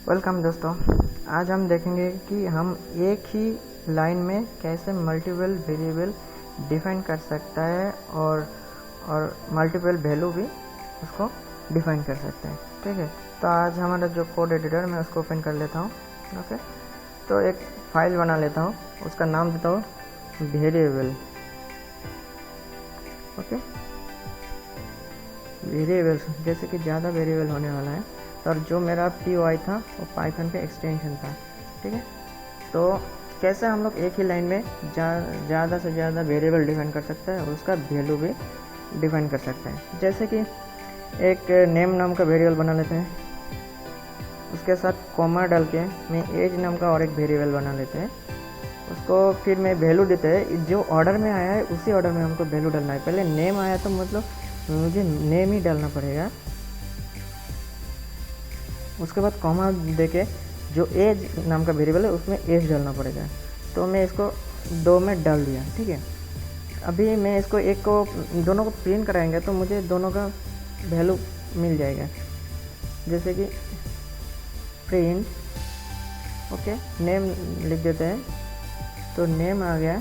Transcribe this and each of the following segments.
Welcome दोस्तों, आज हम देखेंगे कि हम एक ही लाइन में कैसे मल्टीपल वेरिएबल डिफाइन कर सकता है और मल्टीपल वैल्यू भी उसको डिफाइन कर सकते हैं। ठीक है, तो आज हमारा जो कोड एडिटर मैं उसको ओपन कर लेता हूँ। ओके, तो एक फाइल बना लेता हूँ, उसका नाम देता हूँ वेरिएबल। ओके, वेरिएबल्स जैसे कि ज़्यादा वेरिएबल होने वाला है, और जो मेरा py था वो पाइथन का एक्सटेंशन था। ठीक है, तो कैसे हम लोग एक ही लाइन में ज़्यादा से ज़्यादा वेरिएबल डिफाइन कर सकते हैं और उसका वैल्यू भी डिफाइन कर सकते हैं। जैसे कि एक नेम नाम का वेरिएबल बना लेते हैं, उसके साथ कॉमा डाल के मैं एज नाम का और एक वेरिएबल बना लेते हैं। उसको फिर मैं वैल्यू देते हैं, जो ऑर्डर में आया है उसी ऑर्डर में हमको वैल्यू डालना है। पहले नेम आया तो मतलब मुझे नेम ही डालना पड़ेगा, उसके बाद कॉमा देके जो एज नाम का वेरिएबल है उसमें एज डालना पड़ेगा। तो मैं इसको 2 में डाल दिया। ठीक है, अभी मैं इसको एक को दोनों को प्रिंट कराएंगे तो मुझे दोनों का वैल्यू मिल जाएगा। जैसे कि प्रिंट, ओके, नेम लिख देते हैं, तो नेम आ गया।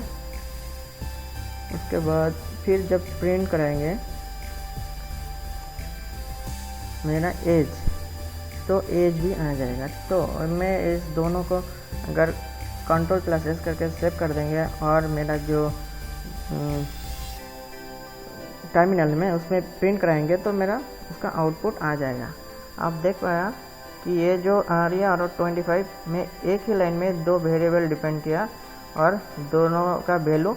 उसके बाद फिर जब प्रिंट कराएंगे मेरा एज, तो एज भी आ जाएगा। तो मैं इस दोनों को अगर Ctrl+S करके सेव कर देंगे और मेरा जो टर्मिनल में उसमें प्रिंट कराएंगे तो मेरा उसका आउटपुट आ जाएगा। आप देख पाया कि ये जो आ रही है और 25 में एक ही लाइन में 2 वेरिएबल डिपेंड किया और दोनों का वैल्यू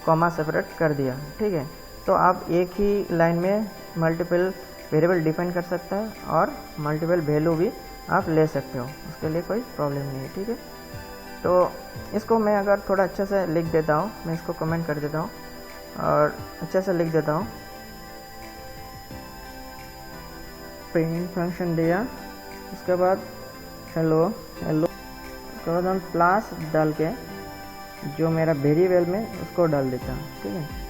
कॉमा सेपरेट कर दिया। ठीक है, तो आप एक ही लाइन में मल्टीपल वेरिएबल डिफाइन कर सकता है और मल्टीपल वैल्यू भी आप ले सकते हो, उसके लिए कोई प्रॉब्लम नहीं है। ठीक है, तो इसको मैं अगर थोड़ा अच्छे से लिख देता हूँ, मैं इसको कमेंट कर देता हूँ और अच्छे से लिख देता हूँ। प्रिंट फंक्शन दिया, उसके बाद हेलो, उसके बाद हम प्लस डाल के जो मेरा वेरिएबल में उसको डाल देता हूँ। ठीक है,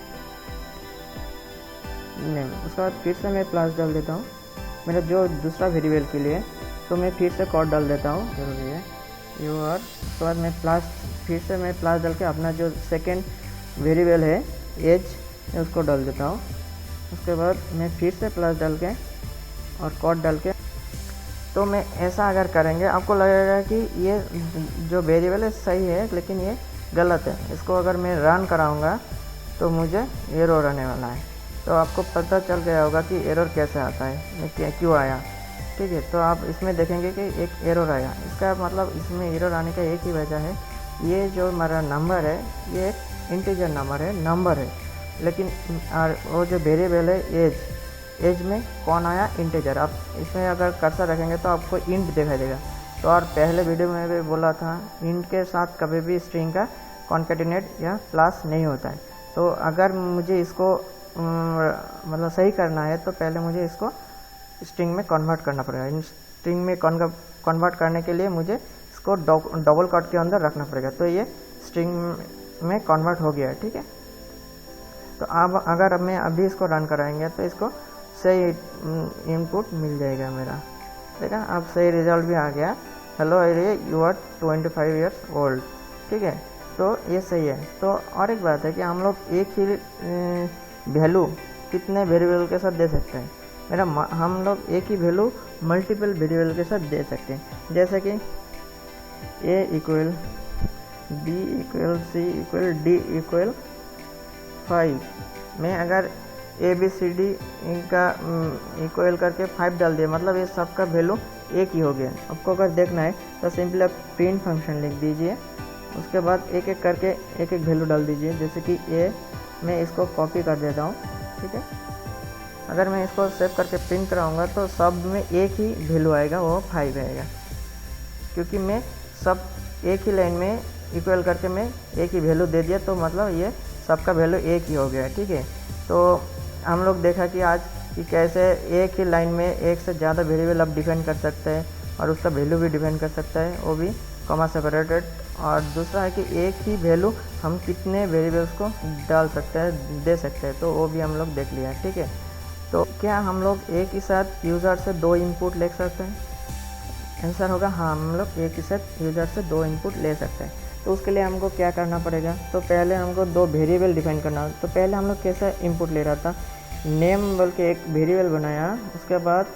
नेम, उसके बाद फिर से मैं प्लस डाल देता हूँ मेरा जो दूसरा वेरिएबल के लिए, तो मैं फिर से कोड डाल देता हूँ, जरूरी है यू आर। उसके बाद मैं फिर से मैं प्लस डाल के अपना जो सेकेंड वेरिएबल है एज, उसको डाल देता हूँ। उसके बाद मैं फिर से प्लस डाल के और कोड डाल के, तो मैं ऐसा अगर करेंगे आपको लगेगा कि ये जो वेरिएबल है सही है, लेकिन ये गलत है। इसको अगर मैं रन कराऊँगा तो मुझे एरर आने वाला है। तो आपको पता चल गया होगा कि एरर कैसे आता है, क्यों आया। ठीक है, तो आप इसमें देखेंगे कि एक एरर आया, इसका मतलब इसमें एरर आने का एक ही वजह है, ये जो हमारा नंबर है ये एक इंटीजर नंबर है, लेकिन वो जो वेरिएबल है एज में कौन आया, इंटीजर। आप इसमें अगर कर्सर रखेंगे तो आपको इंट दिखाई देगा। तो और पहले वीडियो में भी बोला था, इंट के साथ कभी भी स्ट्रिंग का कॉन्केटिनेट या प्लस नहीं होता है। तो अगर मुझे इसको मतलब सही करना है तो पहले मुझे इसको स्ट्रिंग में कन्वर्ट करना पड़ेगा। स्ट्रिंग में कन्वर्ट करने के लिए मुझे इसको डबल कोट के अंदर रखना पड़ेगा। तो ये स्ट्रिंग में कन्वर्ट हो गया है। ठीक है, तो अब अगर मैं अभी इसको रन कराएंगे तो इसको सही इनपुट मिल जाएगा मेरा। ठीक है, अब सही रिजल्ट भी आ गया, hello you are 25 years old. ठीक है, तो ये सही है। तो और एक बात है कि हम लोग एक ही वैल्यू कितने वेरिएबल के साथ दे सकते हैं। हम लोग एक ही वैल्यू मल्टीपल वेरिएबल के साथ दे सकते हैं। जैसे कि a equal b equal c equal d equal 5 में अगर a b c d इनका इक्वल करके 5 डाल दिया, मतलब ये सबका वैल्यू एक ही हो गया। आपको अगर देखना है तो सिंपली आप प्रिंट फंक्शन लिख दीजिए, उसके बाद एक एक करके एक वैल्यू डाल दीजिए। जैसे कि a, मैं इसको कॉपी कर देता हूँ। ठीक है, अगर मैं इसको सेव करके प्रिंट कराऊंगा तो सब में एक ही वैल्यू आएगा, वो 5 आएगा, क्योंकि मैं सब एक ही लाइन में इक्वल करके मैं एक ही वैल्यू दे दिया, तो मतलब ये सबका वैल्यू एक ही हो गया। ठीक है, तो हम लोग देखा कि आज कि कैसे एक ही लाइन में एक से ज़्यादा वेरिएबल आप डिफाइन कर सकते हैं और उसका वैल्यू भी डिफाइन कर सकता है, वो भी कॉमा सेपरेटेड। और दूसरा है कि एक ही वैल्यू हम कितने वेरिएबल्स को डाल सकते हैं, दे सकते हैं, तो वो भी हम लोग देख लिया। ठीक है, तो क्या हम लोग एक ही साथ यूज़र से 2 इनपुट ले सकते हैं? आंसर होगा हाँ, हम लोग एक ही साथ यूज़र से 2 इनपुट ले सकते हैं। तो उसके लिए हमको क्या करना पड़ेगा? तो पहले हमको 2 वेरिएबल डिफाइन करना। तो पहले हम लोग कैसा इनपुट ले रहा था, नेम बोल के एक वेरिएबल बनाया, उसके बाद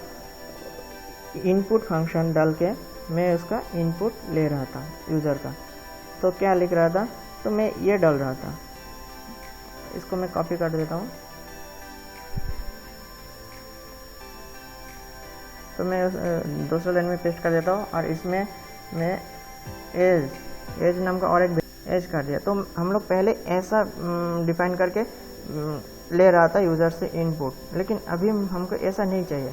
इनपुट फंक्शन डाल के मैं उसका इनपुट ले रहा था यूज़र का। तो क्या लिख रहा था, तो मैं ये डाल रहा था। इसको मैं कॉपी कर देता हूँ। तो मैं दूसरा लाइन में पेस्ट कर देता हूँ और इसमें मैं एज नाम का और एक एज कर दिया। तो हम लोग पहले ऐसा डिफाइन करके ले रहा था यूज़र से इनपुट, लेकिन अभी हमको ऐसा नहीं चाहिए।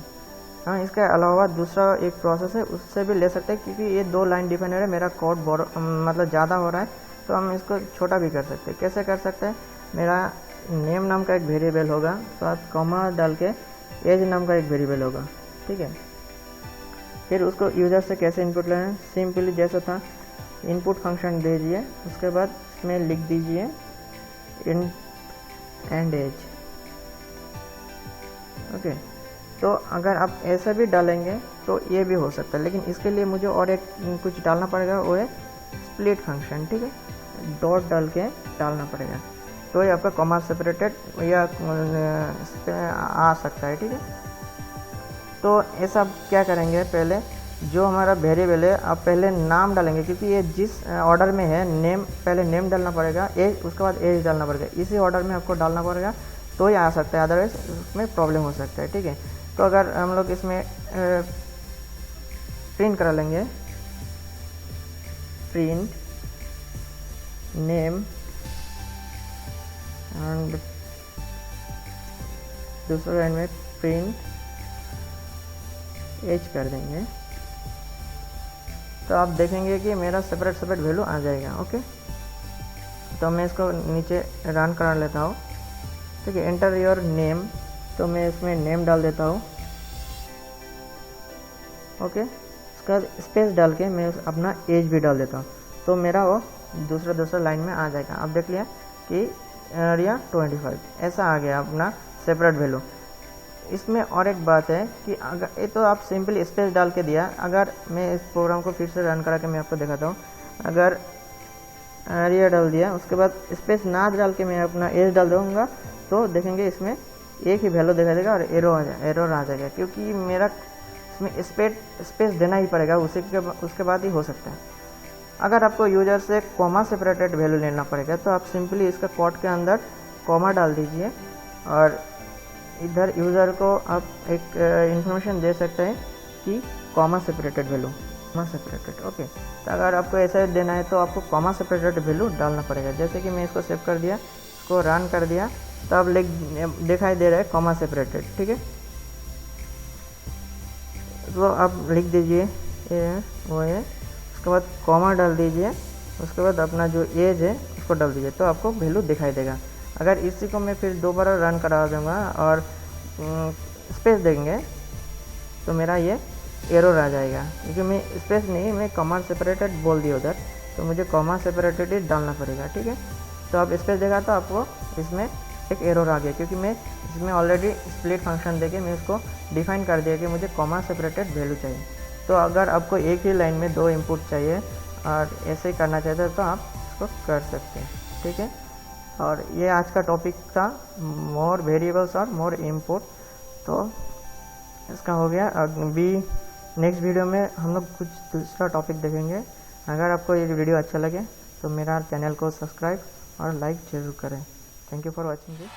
हाँ, इसके अलावा दूसरा एक प्रोसेस है, उससे भी ले सकते हैं, क्योंकि ये 2 लाइन डिफाइन हो रहा है, मेरा कोड मतलब ज़्यादा हो रहा है, तो हम इसको छोटा भी कर सकते हैं। कैसे कर सकते हैं? मेरा नेम नाम का एक वेरिएबल होगा, तो आप कॉमा डाल के एज नाम का एक वेरिएबल होगा, ठीक है। फिर उसको यूज़र से कैसे इनपुट लेना है? सिंपली जैसा था, इनपुट फंक्शन दीजिए, उसके बाद इसमें लिख दीजिए इन एंड एज। ओके, तो अगर आप ऐसा भी डालेंगे तो ये भी हो सकता है, लेकिन इसके लिए मुझे और एक कुछ डालना पड़ेगा, वो है स्प्लिट फंक्शन, ठीक है। डॉट डाल के डालना पड़ेगा, तो ये आपका कॉमा सेपरेटेड या आ सकता है, ठीक है। तो ऐसा क्या करेंगे, पहले जो हमारा वेरिएबल है आप पहले नाम डालेंगे, क्योंकि ये जिस ऑर्डर में है नेम, पहले नेम डालना पड़ेगा, एज उसके बाद एज डालना पड़ेगा, इसी ऑर्डर में आपको डालना पड़ेगा, तो ये आ सकता है, अदरवाइज उसमें प्रॉब्लम हो सकता है, ठीक है। तो अगर हम लोग इसमें प्रिंट करा लेंगे, प्रिंट नेम एंड दूसरे लाइन में प्रिंट एज कर देंगे, तो आप देखेंगे कि मेरा सेपरेट वैल्यू आ जाएगा। ओके, तो मैं इसको नीचे रन करा लेता हूँ, ठीक है। एंटर योर नेम, तो मैं इसमें नेम डाल देता हूँ। ओके, उसका स्पेस डाल के मैं अपना एज भी डाल देता हूँ, तो मेरा वो दूसरा लाइन में आ जाएगा। अब देख लिया कि एरिया 25 ऐसा आ गया अपना सेपरेट वैल्यू। इसमें और एक बात है कि अगर ये तो आप सिंपल स्पेस डाल के दिया, अगर मैं इस प्रोग्राम को फिर से रन करा के मैं आपको दिखाता हूँ, अगर एरिया डाल दिया, उसके बाद स्पेस ना डाल के मैं अपना एज डाल दूँगा, तो देखेंगे इसमें एक ही वैल्यू दिखाई देगा और एरर आ जाएगा, क्योंकि मेरा इसमें स्पेस देना ही पड़ेगा, उसके बाद ही हो सकता है। अगर आपको यूजर से कॉमा सेपरेटेड वैल्यू लेना पड़ेगा, तो आप सिंपली इसका कोड के अंदर कॉमा डाल दीजिए और इधर यूज़र को आप एक इंफॉर्मेशन दे सकते हैं कि comma separated value, comma separated. Okay, तो अगर आपको ऐसा देना है तो आपको कॉमा सेपरेटेड वैल्यू डालना पड़ेगा। जैसे कि मैं इसको सेव कर दिया, इसको रन कर दिया, तो अब दिखाई दे रहा है कॉमा सेपरेटेड, ठीक है। तो आप लिख दीजिए वो है, उसके बाद कॉमा डाल दीजिए, उसके बाद अपना जो एज है उसको डाल दीजिए, तो आपको वैल्यू दिखाई देगा। अगर इसी को मैं फिर दोबारा रन करा दूँगा और स्पेस देंगे, तो मेरा ये एरर आ जाएगा, क्योंकि मैं स्पेस नहीं, मैं कॉमा सेपरेटेड बोल दिया उधर, तो मुझे कॉमा सेपरेटेड ही डालना पड़ेगा, ठीक है। तो आप स्पेस देगा तो आपको इसमें एक एरर आ गया, क्योंकि मैं इसमें ऑलरेडी स्प्लिट फंक्शन देके मैं इसको डिफाइन कर दिया कि मुझे कॉमा सेपरेटेड वैल्यू चाहिए। तो अगर आपको एक ही लाइन में 2 इनपुट चाहिए और ऐसे ही करना चाहते हैं, तो आप इसको कर सकते हैं, ठीक है। और ये आज का टॉपिक था, मोर वेरिएबल्स और मोर इनपुट। तो इसका हो गया। अभी नेक्स्ट वीडियो में हम लोग कुछ दूसरा टॉपिक देखेंगे। अगर आपको ये वीडियो अच्छा लगे तो मेरा चैनल को सब्सक्राइब और लाइक जरूर करें। Thank you for watching this.